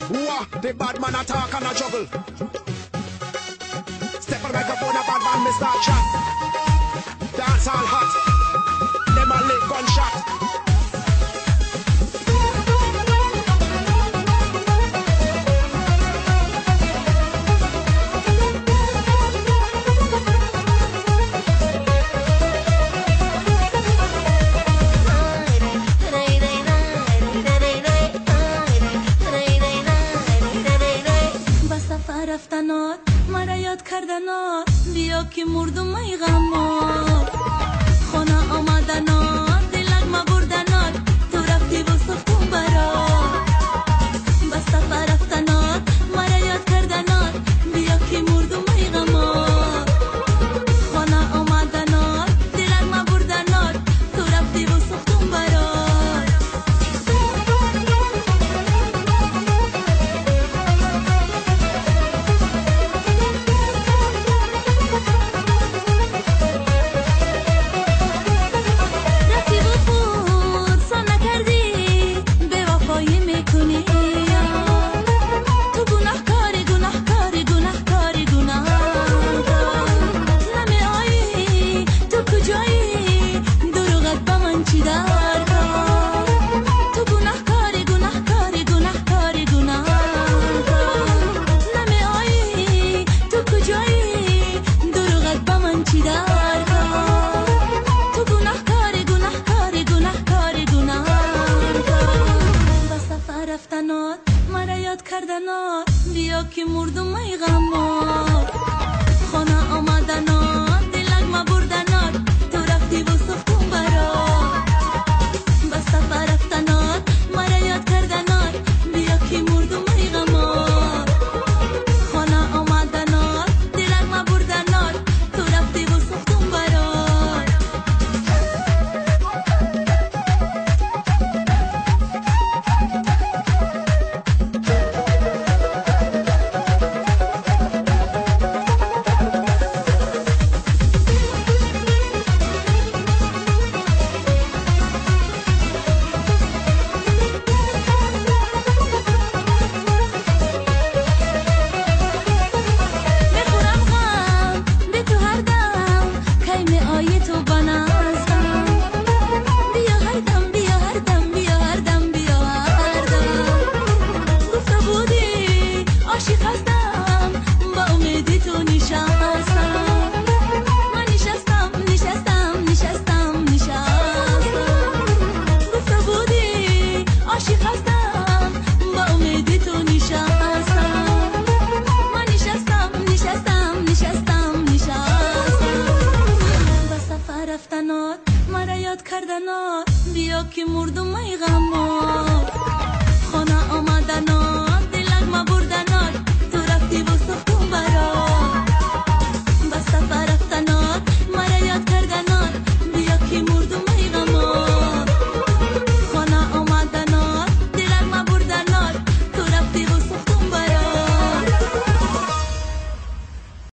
Wah, the bad man attack and a juggle. Step on microphone, a bad man, me start chat. Dance all hot. Them a lick gunshot. رفتنات مرا یاد کردنات بیا که مردم ای غمات خانه آمدنات دلک ما بردنات تو رفتی و سختم برات بس سفر رفتنات مرا یاد کردنات بیا که مردم ای غمات خانه آمدنات دلک ما بردنات تو رفتی و سختم برات رفتنات مرا یاد کردنات بیا که مردم ای غمات خانه آمدنات دلک ما بردنات تو رفتی و سختم برات بس سفر رفتنات مرا یاد کردنات بیا که مردم ای غمات خانه آمدنات دلک ما بردنات تو رفتی و سختم برات رفتنات مرا یاد کردنات بیا که مردم ای غمات خانه آمدنات